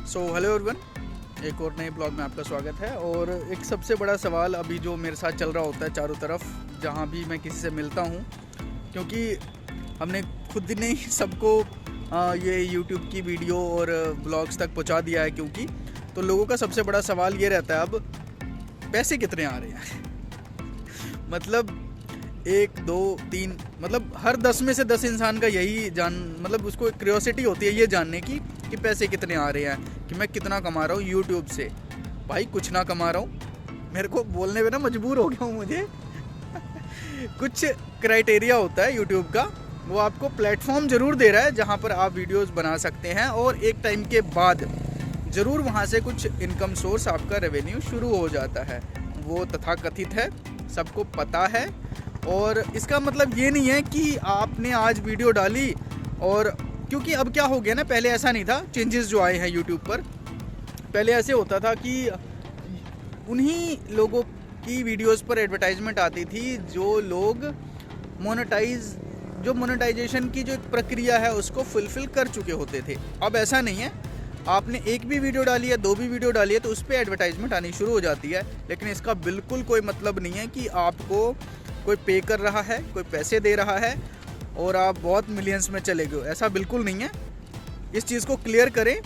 Hello everyone, एक और नए ब्लॉग में आपका स्वागत है। और एक सबसे बड़ा सवाल अभी जो मेरे साथ चल रहा होता है चारों तरफ, जहाँ भी मैं किसी से मिलता हूँ, क्योंकि हमने खुद ने ही सबको ये यूट्यूब की वीडियो और ब्लॉग्स तक पहुँचा दिया है, क्योंकि तो लोगों का सबसे बड़ा सवाल ये रहता है अब पैसे कितने आ रहे हैं। मतलब 1, 2, 3 मतलब हर 10 में से 10 इंसान का यही मतलब उसको एक क्यूरियोसिटी होती है ये जानने की कि पैसे कितने आ रहे हैं, कि मैं कितना कमा रहा हूँ यूट्यूब से। भाई कुछ ना कमा रहा हूँ, मेरे को बोलने में ना मजबूर हो गया हूँ मुझे। कुछ क्राइटेरिया होता है यूट्यूब का, वो आपको प्लेटफॉर्म ज़रूर दे रहा है जहाँ पर आप वीडियोस बना सकते हैं, और एक टाइम के बाद ज़रूर वहाँ से कुछ इनकम सोर्स आपका रेवेन्यू शुरू हो जाता है। वो तथाकथित है, सबको पता है। और इसका मतलब ये नहीं है कि आपने आज वीडियो डाली, और क्योंकि अब क्या हो गया ना, पहले ऐसा नहीं था। चेंजेस जो आए हैं यूट्यूब पर, पहले ऐसे होता था कि उन्हीं लोगों की वीडियोस पर एडवर्टाइजमेंट आती थी जो लोग मोनेटाइजेशन की जो एक प्रक्रिया है उसको फुलफिल कर चुके होते थे। अब ऐसा नहीं है, आपने एक भी वीडियो डाली है, 2 भी वीडियो डाली है, तो उस पर एडवर्टाइजमेंट आनी शुरू हो जाती है। लेकिन इसका बिल्कुल कोई मतलब नहीं है कि आपको कोई पे कर रहा है, कोई पैसे दे रहा है और आप बहुत मिलियंस में चले गए। ऐसा बिल्कुल नहीं है, इस चीज़ को क्लियर करें।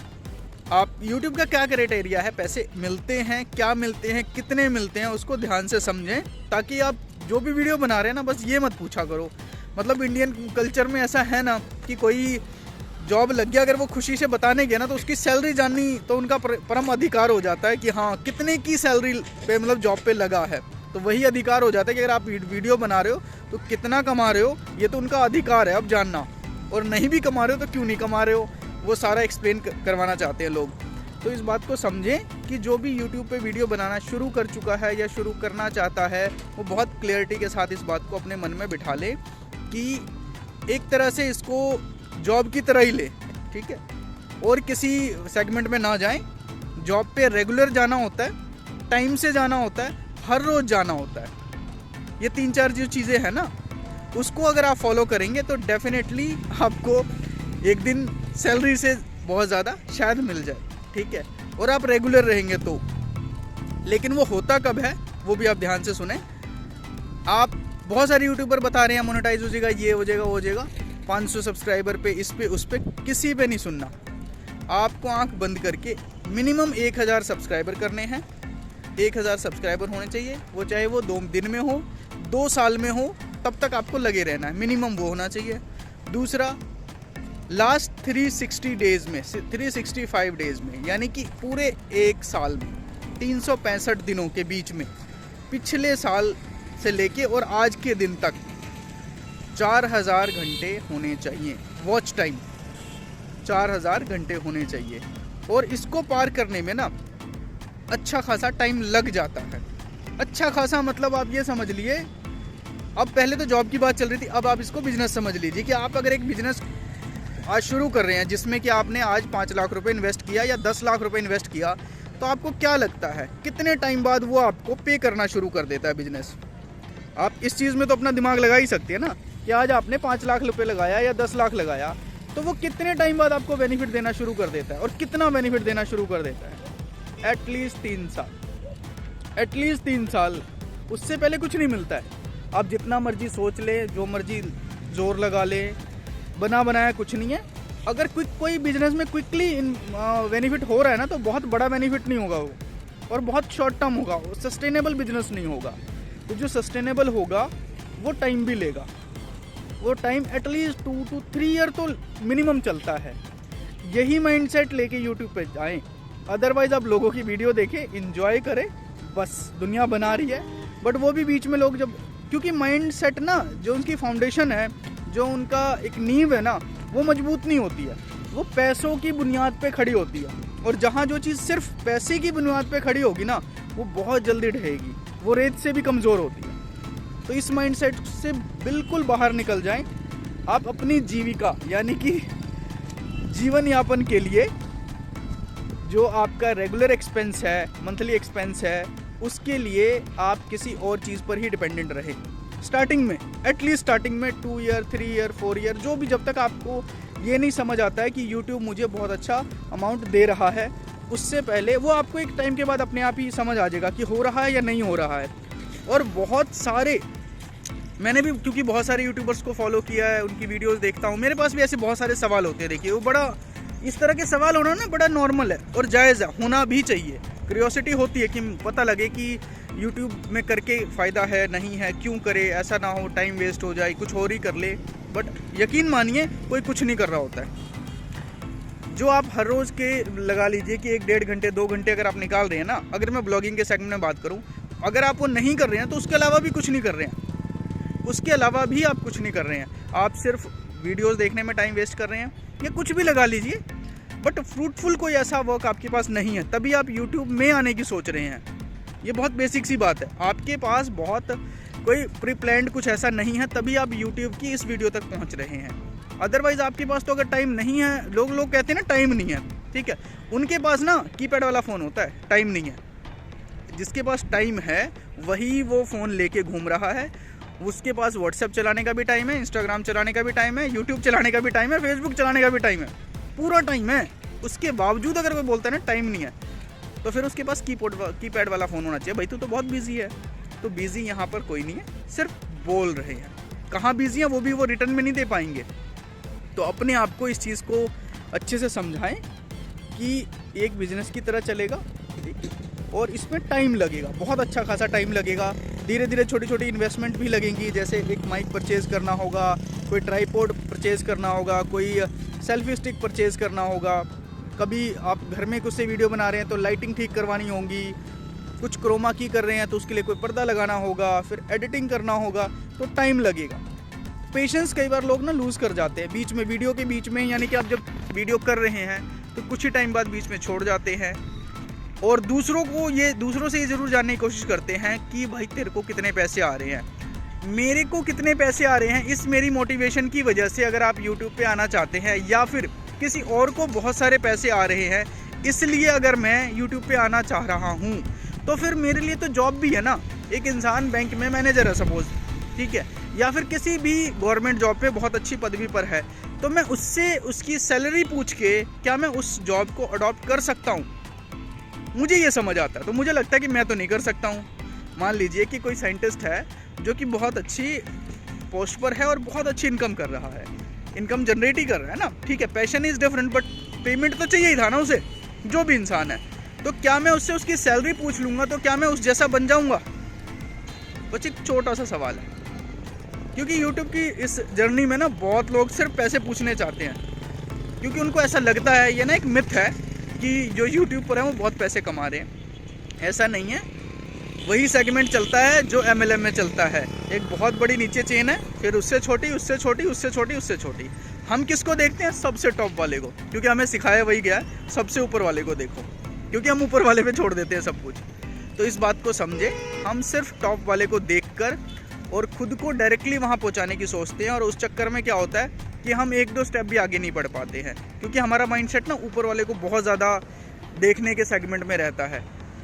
आप यूट्यूब का क्या क्राइटेरिया है, पैसे मिलते हैं, क्या मिलते हैं, कितने मिलते हैं, उसको ध्यान से समझें, ताकि आप जो भी वीडियो बना रहे हैं ना, बस ये मत पूछा करो। मतलब इंडियन कल्चर में ऐसा है ना कि कोई जॉब लग गया, अगर वो खुशी से बताने गया ना, तो उसकी सैलरी जाननी तो उनका परम अधिकार हो जाता है कि हाँ कितने की सैलरी पे मतलब जॉब पे लगा है। तो वही अधिकार हो जाता है कि अगर आप वीडियो बना रहे हो तो कितना कमा रहे हो, ये तो उनका अधिकार है अब जानना। और नहीं भी कमा रहे हो तो क्यों नहीं कमा रहे हो, वो सारा एक्सप्लेन करवाना चाहते हैं लोग। तो इस बात को समझें कि जो भी यूट्यूब पे वीडियो बनाना शुरू कर चुका है या शुरू करना चाहता है, वो बहुत क्लियरिटी के साथ इस बात को अपने मन में बिठा ले कि एक तरह से इसको जॉब की तरह ही ले, ठीक है। और किसी सेगमेंट में ना जाएं, जॉब पे रेगुलर जाना होता है, टाइम से जाना होता है, हर रोज़ जाना होता है। ये 3-4 जो चीज़ें हैं ना, उसको अगर आप फॉलो करेंगे तो डेफिनेटली आपको एक दिन सैलरी से बहुत ज़्यादा शायद मिल जाए, ठीक है। और आप रेगुलर रहेंगे तो। लेकिन वो होता कब है वो भी आप ध्यान से सुने। आप बहुत सारे यूट्यूबर बता रहे हैं मोनेटाइज हो जाएगा, ये हो जाएगा, वो हो जाएगा, 500 सब्सक्राइबर पे, इस पे, उस पे, किसी पे नहीं सुनना। आपको आंख बंद करके मिनिमम 1000 सब्सक्राइबर करने हैं। 1000 सब्सक्राइबर होने चाहिए, वो चाहे वो 2 दिन में हो, 2 साल में हो, तब तक आपको लगे रहना है, मिनिमम वो होना चाहिए। दूसरा, लास्ट 360 डेज़ में, 365 डेज़ में, यानी कि पूरे एक साल में 365 दिनों के बीच में, पिछले साल से लेके और आज के दिन तक 4000 घंटे होने चाहिए। वॉच टाइम 4000 घंटे होने चाहिए। और इसको पार करने में ना अच्छा खासा टाइम लग जाता है। अच्छा खासा मतलब आप ये समझ लिए, अब पहले तो जॉब की बात चल रही थी, अब आप इसको बिजनेस समझ लीजिए कि आप अगर एक बिजनेस आज शुरू कर रहे हैं जिसमें कि आपने आज 5 लाख रुपए इन्वेस्ट किया या 10 लाख रुपए इन्वेस्ट किया, तो आपको क्या लगता है कितने टाइम बाद वो आपको पे करना शुरू कर देता है बिजनेस। आप इस चीज़ में तो अपना दिमाग लगा ही सकते हैं ना कि आज आपने 5 लाख रुपए लगाया या 10 लाख लगाया, तो वो कितने टाइम बाद आपको बेनिफिट देना शुरू कर देता है। और कितना बेनिफिट देना शुरू कर देता है, एटलीस्ट 3 साल, एटलीस्ट 3 साल। उससे पहले कुछ नहीं मिलता है। आप जितना मर्जी सोच ले, जो मर्जी जोर लगा ले, बना बनाया कुछ नहीं है। अगर कोई बिजनेस में क्विकली बेनिफिट हो रहा है ना, तो बहुत बड़ा बेनिफिट नहीं होगा वो, और बहुत शॉर्ट टर्म होगा, वो सस्टेनेबल बिजनेस नहीं होगा। तो जो सस्टेनेबल होगा वो टाइम भी लेगा, वो टाइम एटलीस्ट 2 to 3 ईयर तो मिनिमम चलता है। यही माइंडसेट लेके यूट्यूब पे जाएं। अदरवाइज आप लोगों की वीडियो देखें, एंजॉय करें, बस दुनिया बना रही है। बट वो भी बीच में लोग जब, क्योंकि माइंडसेट ना, जो उनकी फाउंडेशन है, जो उनका एक नींव है ना, वो मजबूत नहीं होती है, वो पैसों की बुनियाद पे खड़ी होती है। और जहाँ जो चीज़ सिर्फ पैसे की बुनियाद पे खड़ी होगी ना, वो बहुत जल्दी ढहेगी, वो रेत से भी कमज़ोर होती है। तो इस माइंडसेट से बिल्कुल बाहर निकल जाएं। आप अपनी जीविका यानी कि जीवन यापन के लिए जो आपका रेगुलर एक्सपेंस है, मंथली एक्सपेंस है, उसके लिए आप किसी और चीज़ पर ही डिपेंडेंट रहे स्टार्टिंग में, एटलीस्ट स्टार्टिंग में 2 ईयर, 3 ईयर, 4 ईयर, जो भी, जब तक आपको ये नहीं समझ आता है कि YouTube मुझे बहुत अच्छा अमाउंट दे रहा है उससे पहले वो आपको एक टाइम के बाद अपने आप ही समझ आ जाएगा कि हो रहा है या नहीं हो रहा है। और बहुत सारे, मैंने भी क्योंकि बहुत सारे यूट्यूबर्स को फॉलो किया है, उनकी वीडियोस देखता हूँ, मेरे पास भी ऐसे बहुत सारे सवाल होते हैं। देखिए वो बड़ा, इस तरह के सवाल होना ना बड़ा नॉर्मल है और जायज़ है, होना भी चाहिए। क्यूरियोसिटी होती है कि पता लगे कि यूट्यूब में करके फ़ायदा है नहीं है, क्यों करे, ऐसा ना हो टाइम वेस्ट हो जाए, कुछ और ही कर ले। बट यकीन मानिए कोई कुछ नहीं कर रहा होता है। जो आप हर रोज़ के लगा लीजिए कि 1-1.5 घंटे 2 घंटे अगर आप निकाल रहे हैं ना, अगर मैं ब्लॉगिंग के सेगमेंट में बात करूँ, अगर आप वो नहीं कर रहे हैं तो उसके अलावा भी कुछ नहीं कर रहे हैं, उसके अलावा भी आप कुछ नहीं कर रहे हैं। आप सिर्फ वीडियोस देखने में टाइम वेस्ट कर रहे हैं या कुछ भी लगा लीजिए, बट फ्रूटफुल कोई ऐसा वर्क आपके पास नहीं है, तभी आप यूट्यूब में आने की सोच रहे हैं। ये बहुत बेसिक सी बात है, आपके पास बहुत कोई प्री प्लान्ड कुछ ऐसा नहीं है, तभी आप यूट्यूब की इस वीडियो तक पहुंच रहे हैं। अदरवाइज़ आपके पास तो अगर टाइम नहीं है, लोग कहते हैं ना टाइम नहीं है, ठीक है, उनके पास ना कीपैड वाला फ़ोन होता है, टाइम नहीं है। जिसके पास टाइम है वही वो फ़ोन लेके घूम रहा है, उसके पास व्हाट्सएप चलाने का भी टाइम है, इंस्टाग्राम चलाने का भी टाइम है, यूट्यूब चलाने का भी टाइम है, फेसबुक चलाने का भी टाइम है, पूरा टाइम है। उसके बावजूद अगर कोई बोलता है ना टाइम नहीं है, तो फिर उसके पास कीपैड वाला फ़ोन होना चाहिए। भाई तू तो बहुत बिजी है। तो बिजी यहाँ पर कोई नहीं है, सिर्फ बोल रहे हैं। कहाँ बिजी है वो भी वो रिटर्न में नहीं दे पाएंगे। तो अपने आप को इस चीज़ को अच्छे से समझाएं कि एक बिजनेस की तरह चलेगा और इसमें टाइम लगेगा, बहुत अच्छा खासा टाइम लगेगा। धीरे धीरे छोटी छोटी इन्वेस्टमेंट भी लगेंगी, जैसे एक माइक परचेज़ करना होगा, कोई ट्राईपोड परचेज़ करना होगा, कोई सेल्फी स्टिक परचेज़ करना होगा, कभी आप घर में कुछ से वीडियो बना रहे हैं तो लाइटिंग ठीक करवानी होगी, कुछ क्रोमा की कर रहे हैं तो उसके लिए कोई पर्दा लगाना होगा, फिर एडिटिंग करना होगा, तो टाइम लगेगा। पेशेंस कई बार लोग ना लूज़ कर जाते हैं बीच में, वीडियो के बीच में, यानी कि आप जब वीडियो कर रहे हैं तो कुछ ही टाइम बाद बीच में छोड़ जाते हैं और दूसरों से ये ज़रूर जानने की कोशिश करते हैं कि भाई तेरे को कितने पैसे आ रहे हैं, मेरे को कितने पैसे आ रहे हैं। इस मेरी मोटिवेशन की वजह से अगर आप यूट्यूब पे आना चाहते हैं, या फिर किसी और को बहुत सारे पैसे आ रहे हैं इसलिए अगर मैं यूट्यूब पे आना चाह रहा हूँ, तो फिर मेरे लिए तो जॉब भी है ना। एक इंसान बैंक में मैनेजर है सपोज, ठीक है, या फिर किसी भी गवर्नमेंट जॉब पे बहुत अच्छी पदवी पर है, तो मैं उससे उसकी सैलरी पूछ के क्या मैं उस जॉब को अडॉप्ट कर सकता हूँ? मुझे ये समझ आता है। तो मुझे लगता है कि मैं तो नहीं कर सकता हूँ। मान लीजिए कि कोई साइंटिस्ट है जो कि बहुत अच्छी पोस्ट पर है और बहुत अच्छी इनकम कर रहा है, इनकम जनरेट ही कर रहा है ना, ठीक है, passion is different, but payment तो चाहिए ही था ना उसे, जो भी इंसान है। तो क्या मैं उससे उसकी सैलरी पूछ लूँगा तो क्या मैं उस जैसा बन जाऊँगा? बस एक छोटा सा सवाल है, क्योंकि यूट्यूब की इस जर्नी में ना बहुत लोग सिर्फ पैसे पूछने चाहते हैं, क्योंकि उनको ऐसा लगता है, ये ना एक मिथ है कि जो यूट्यूब पर है वो बहुत पैसे कमा रहे हैं। ऐसा नहीं है, वही सेगमेंट चलता है जो MLM में चलता है। एक बहुत बड़ी नीचे चेन है, फिर उससे छोटी, उससे छोटी, उससे छोटी, उससे छोटी। हम किसको देखते हैं? सबसे टॉप वाले को, क्योंकि हमें सिखाया वही गया है, सबसे ऊपर वाले को देखो, क्योंकि हम ऊपर वाले पे छोड़ देते हैं सब कुछ। तो इस बात को समझे, हम सिर्फ टॉप वाले को देखकर और खुद को डायरेक्टली वहाँ पहुँचाने की सोचते हैं, और उस चक्कर में क्या होता है कि हम 1-2 स्टेप भी आगे नहीं बढ़ पाते हैं, क्योंकि हमारा माइंडसेट ना ऊपर वाले को बहुत ज़्यादा देखने के सेगमेंट में रहता है।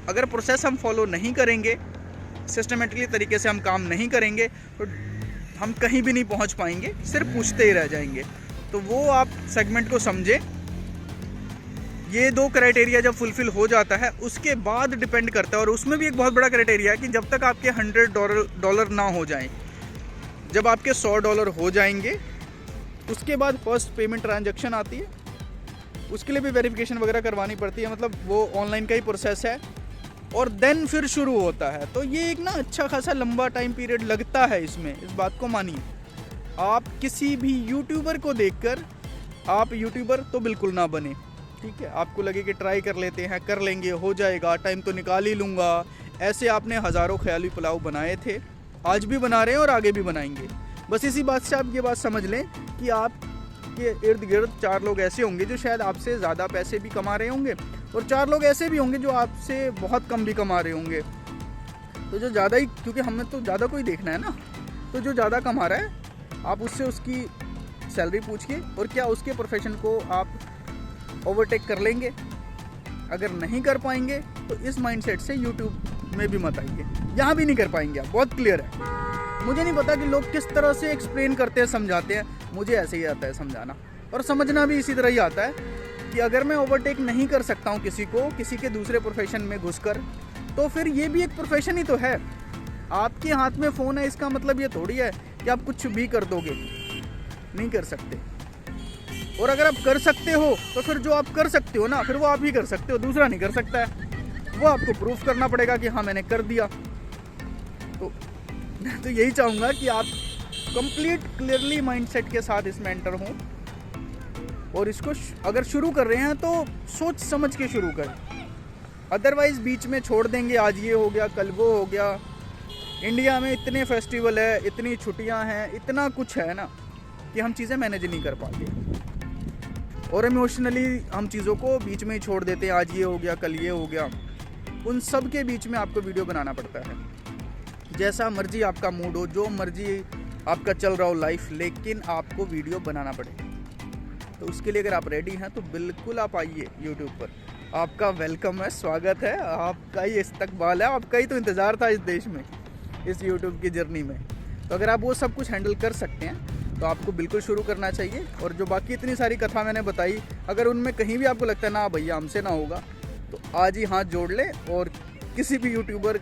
अगर प्रोसेस हम फॉलो नहीं करेंगे, सिस्टमेटिकली तरीके से हम काम नहीं करेंगे, तो हम कहीं भी नहीं पहुंच पाएंगे, सिर्फ पूछते ही रह जाएंगे। तो वो आप सेगमेंट को समझे। ये 2 क्राइटेरिया जब फुलफिल हो जाता है उसके बाद डिपेंड करता है, और उसमें भी एक बहुत बड़ा क्राइटेरिया है कि जब तक आपके $100 ना हो जाएं, जब आपके $100 हो जाएंगे उसके बाद फर्स्ट पेमेंट ट्रांजैक्शन आती है। उसके लिए भी वेरिफिकेशन वगैरह करवानी पड़ती है, मतलब वो ऑनलाइन का ही प्रोसेस है, और देन फिर शुरू होता है। तो ये एक ना अच्छा खासा लंबा टाइम पीरियड लगता है इसमें, इस बात को मानिए। आप किसी भी यूट्यूबर को देखकर आप यूट्यूबर तो बिल्कुल ना बने, ठीक है। आपको लगे कि ट्राई कर लेते हैं, कर लेंगे, हो जाएगा, टाइम तो निकाल ही लूँगा, ऐसे आपने हज़ारों ख्याली पुलाव बनाए थे, आज भी बना रहे हैं और आगे भी बनाएंगे। बस इसी बात से आप ये बात समझ लें कि आपके इर्द गिर्द 4 लोग ऐसे होंगे जो शायद आपसे ज़्यादा पैसे भी कमा रहे होंगे, और 4 लोग ऐसे भी होंगे जो आपसे बहुत कम भी कमा रहे होंगे। तो जो ज़्यादा ही, क्योंकि हमें तो ज़्यादा को ही देखना है ना, तो जो ज़्यादा कमा रहा है आप उससे उसकी सैलरी पूछिए, और क्या उसके प्रोफेशन को आप ओवरटेक कर लेंगे। अगर नहीं कर पाएंगे तो इस माइंडसेट से यूट्यूब में भी मत आइए, यहाँ भी नहीं कर पाएंगे आप, बहुत क्लियर है। मुझे नहीं पता कि लोग किस तरह से एक्सप्लेन करते हैं, समझाते हैं, मुझे ऐसे ही आता है समझाना, और समझना भी इसी तरह ही आता है। कि अगर मैं ओवरटेक नहीं कर सकता हूँ किसी को, किसी के दूसरे प्रोफेशन में घुसकर, तो फिर ये भी एक प्रोफेशन ही तो है। आपके हाथ में फ़ोन है, इसका मतलब ये थोड़ी है कि आप कुछ भी कर दोगे, नहीं कर सकते। और अगर आप कर सकते हो तो फिर जो आप कर सकते हो ना, फिर वो आप ही कर सकते हो, दूसरा नहीं कर सकता है। वो आपको प्रूफ करना पड़ेगा कि हाँ मैंने कर दिया। तो मैं तो यही चाहूँगा कि आप कंप्लीट क्लियरली माइंडसेट के साथ इसमें एंटर हों, और इसको अगर शुरू कर रहे हैं तो सोच समझ के शुरू करें। अदरवाइज़ बीच में छोड़ देंगे, आज ये हो गया कल वो हो गया। इंडिया में इतने फेस्टिवल है, इतनी छुट्टियां हैं, इतना कुछ है ना कि हम चीज़ें मैनेज नहीं कर पाते, और इमोशनली हम चीज़ों को बीच में ही छोड़ देते हैं। आज ये हो गया कल ये हो गया। उन सब के बीच में आपको वीडियो बनाना पड़ता है, जैसा मर्जी आपका मूड हो, जो मर्जी आपका चल रहा हो लाइफ, लेकिन आपको वीडियो बनाना पड़ेगा। तो उसके लिए अगर आप रेडी हैं तो बिल्कुल आप आइए यूट्यूब पर। आपका वेलकम है, स्वागत है, आपका ही इस्तकबाल है, आपका ही तो इंतज़ार था इस देश में, इस यूट्यूब की जर्नी में। तो अगर आप वो सब कुछ हैंडल कर सकते हैं तो आपको बिल्कुल शुरू करना चाहिए। और जो बाकी इतनी सारी कथा मैंने बताई, अगर उनमें कहीं भी आपको लगता है ना भैया हमसे ना होगा, तो आज ही हाथ जोड़ ले और किसी भी यूट्यूबर,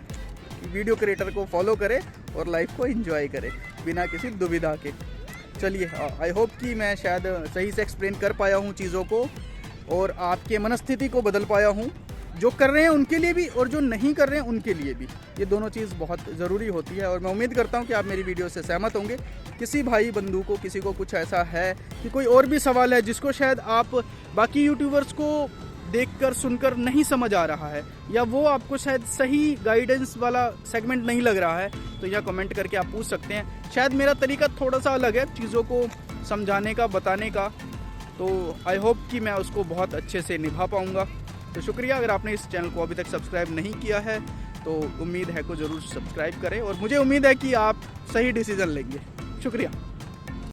वीडियो क्रिएटर को फॉलो करे और लाइफ को एंजॉय करे बिना किसी दुविधा के। चलिए, आई होप कि मैं शायद सही से एक्सप्लेन कर पाया हूँ चीज़ों को, और आपके मनस्थिति को बदल पाया हूँ। जो कर रहे हैं उनके लिए भी और जो नहीं कर रहे हैं उनके लिए भी, ये दोनों चीज़ बहुत ज़रूरी होती है। और मैं उम्मीद करता हूँ कि आप मेरी वीडियो से सहमत होंगे। किसी भाई बंधु को, किसी को कुछ ऐसा है कि कोई और भी सवाल है जिसको शायद आप बाकी यूट्यूबर्स को देखकर सुनकर नहीं समझ आ रहा है, या वो आपको शायद सही गाइडेंस वाला सेगमेंट नहीं लग रहा है, तो यह कमेंट करके आप पूछ सकते हैं। शायद मेरा तरीका थोड़ा सा अलग है चीज़ों को समझाने का, बताने का, तो आई होप कि मैं उसको बहुत अच्छे से निभा पाऊँगा। तो शुक्रिया। अगर आपने इस चैनल को अभी तक सब्सक्राइब नहीं किया है तो उम्मीद है को ज़रूर सब्सक्राइब करें, और मुझे उम्मीद है कि आप सही डिसीज़न लेंगे। शुक्रिया।